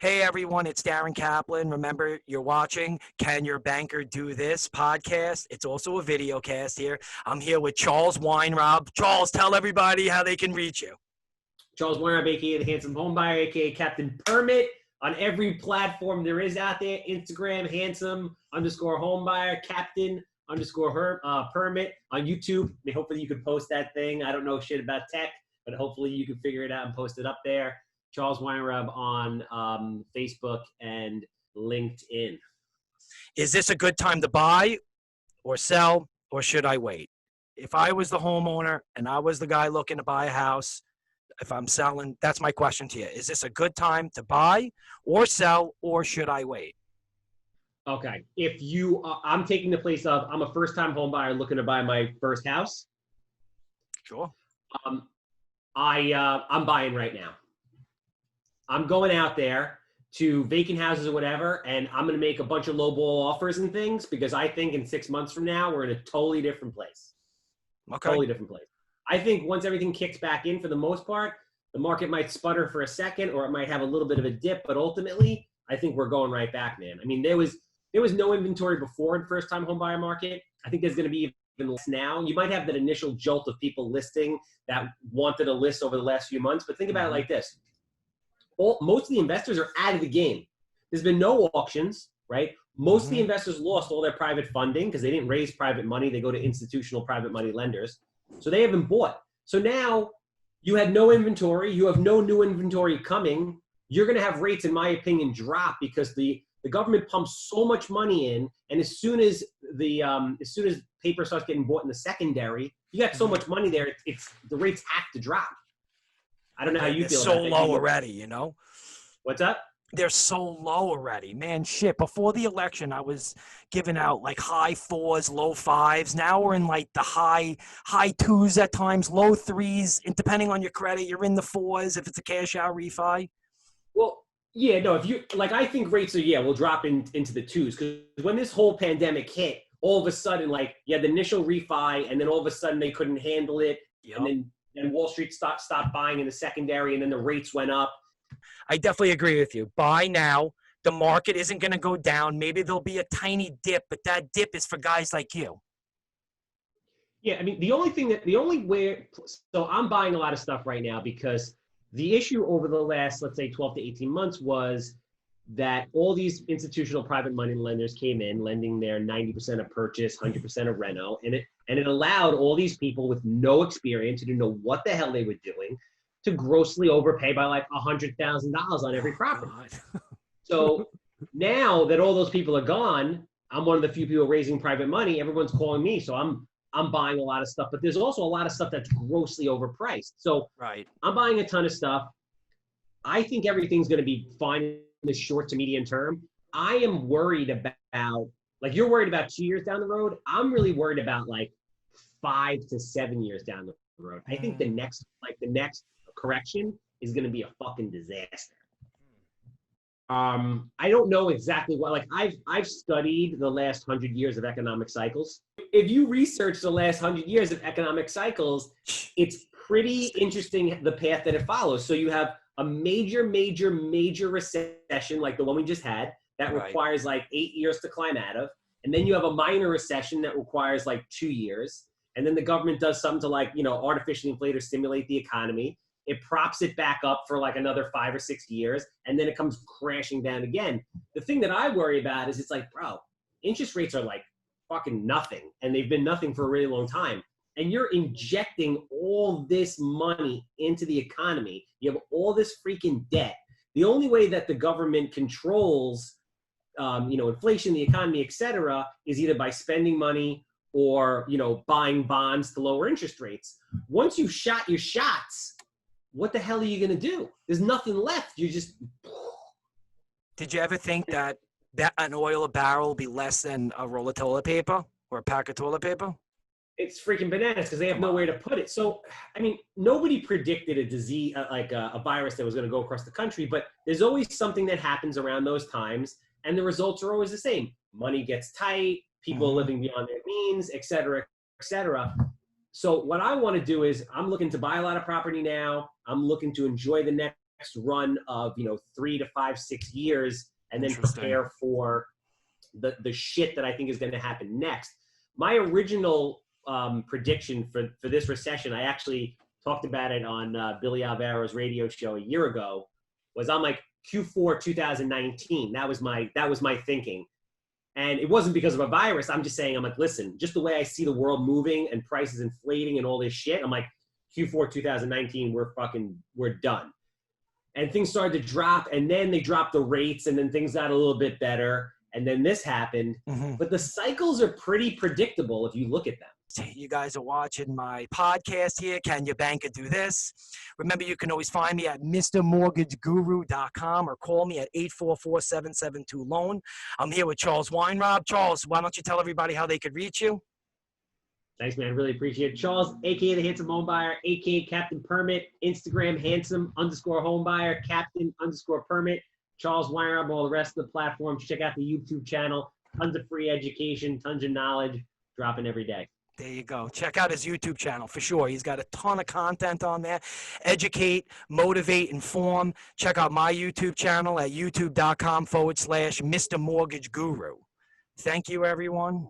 Hey everyone, it's Darren Kaplan. Remember, you're watching Can Your Banker Do This podcast. It's also a video cast here. I'm here with Charles Weinraub. Charles, tell everybody how they can reach you. Charles Weinraub, aka the Handsome Homebuyer, aka Captain Permit, on every platform there is out there. Instagram, handsome_homebuyer, Captain_Permit on YouTube. I mean, hopefully you could post that thing. I don't know shit about tech, but hopefully you can figure it out and post it up there. Charles Weinraub on Facebook and LinkedIn. Is this a good time to buy or sell, or should I wait? If I was the homeowner and I was the guy looking to buy a house, if I'm selling, that's my question to you. Is this a good time to buy or sell, or should I wait? Okay. If you, I'm taking the place of, I'm a first-time home buyer looking to buy my first house. Sure. I'm buying right now. I'm going out there to vacant houses or whatever, and I'm going to make a bunch of lowball offers and things because I think in 6 months from now, we're in a totally different place. Okay. Totally different place. I think once everything kicks back in for the most part, the market might sputter for a second or it might have a little bit of a dip, but ultimately, I think we're going right back, man. I mean, there was no inventory before in first-time home buyer market. I think there's going to be even less now. You might have that initial jolt of people listing that wanted to list over the last few months, but think about it like this. Most of the investors are out of the game. There's been no auctions, right? Most of the investors lost all their private funding because they didn't raise private money. They go to institutional private money lenders. So they haven't bought. So now you had no inventory. You have no new inventory coming. You're going to have rates, in my opinion, drop because the government pumps so much money in. And as soon as paper starts getting bought in the secondary, you got so much money there. The rates have to drop. I don't know how you feel about it. They're so low already, you know? What's up? They're so low already. Man, shit. Before the election, I was giving out like high fours, low fives. Now we're in like the high twos at times, low threes. And depending on your credit, you're in the fours if it's a cash out refi. Well, yeah, no, if you like, I think rates will drop into the twos because when this whole pandemic hit, all of a sudden, like you had the initial refi and then all of a sudden they couldn't handle it. Yep. And Wall Street stopped buying in the secondary, and then the rates went up. I definitely agree with you. Buy now. The market isn't going to go down. Maybe there'll be a tiny dip, but that dip is for guys like you. Yeah, I mean, so I'm buying a lot of stuff right now because the issue over the last, let's say, 12 to 18 months was that all these institutional private money lenders came in lending their 90% of purchase, 100% of reno, and it allowed all these people with no experience who didn't know what the hell they were doing to grossly overpay by like $100,000 on every property. So now that all those people are gone, I'm one of the few people raising private money. Everyone's calling me, so I'm buying a lot of stuff. But there's also a lot of stuff that's grossly overpriced. So right. I'm buying a ton of stuff. I think everything's going to be fine in the short to medium term. I am worried about, like you're worried about 2 years down the road. I'm really worried about like 5 to 7 years down the road. I think the next correction is going to be a fucking disaster. I don't know exactly what, like I've studied the last 100 years of economic cycles. If you research the last 100 years of economic cycles, it's pretty interesting the path that it follows. So you have a major recession like the one we just had that requires like 8 years to climb out of. And then you have a minor recession that requires like 2 years. And then the government does something to like, artificially inflate or stimulate the economy. It props it back up for like another 5 or 6 years. And then it comes crashing down again. The thing that I worry about is it's like, bro, interest rates are like fucking nothing. And they've been nothing for a really long time. And you're injecting all this money into the economy. You have all this freaking debt. The only way that the government controls, inflation, the economy, et cetera, is either by spending money or, buying bonds to lower interest rates. Once you've shot your shots, what the hell are you going to do? There's nothing left. You just. Did you ever think that an oil a barrel will be less than a roll of toilet paper or a pack of toilet paper? It's freaking bananas because they have nowhere to put it. So, I mean, nobody predicted a disease like a virus that was going to go across the country, but there's always something that happens around those times, and the results are always the same. Money gets tight, people are living beyond their means, et cetera, et cetera. So what I want to do is I'm looking to buy a lot of property now. I'm looking to enjoy the next run of 3 to 5, 6 years, and then prepare for the shit that I think is going to happen next. My original prediction for this recession, I actually talked about it on Billy Alvaro's radio show a year ago, was I'm like Q4 2019. That was my thinking. And it wasn't because of a virus. I'm just saying, I'm like, listen, just the way I see the world moving and prices inflating and all this shit, I'm like, Q4 2019, we're done. And things started to drop, and then they dropped the rates, and then things got a little bit better, and then this happened. But the cycles are pretty predictable if you look at them. You guys are watching my podcast here. Can your banker do this? Remember, you can always find me at mrmortgageguru.com or call me at 844-772-LOAN. I'm here with Charles Weinraub. Charles, why don't you tell everybody how they could reach you? Thanks, man. Really appreciate it. Charles, a.k.a. the Handsome Homebuyer, a.k.a. Captain Permit, Instagram, handsome_homebuyer, Captain_permit, Charles Weinraub, all the rest of the platforms. Check out the YouTube channel. Tons of free education, tons of knowledge, dropping every day. There you go. Check out his YouTube channel for sure. He's got a ton of content on there. Educate, motivate, inform. Check out my YouTube channel at youtube.com/Mr. Mortgage Guru. Thank you, everyone.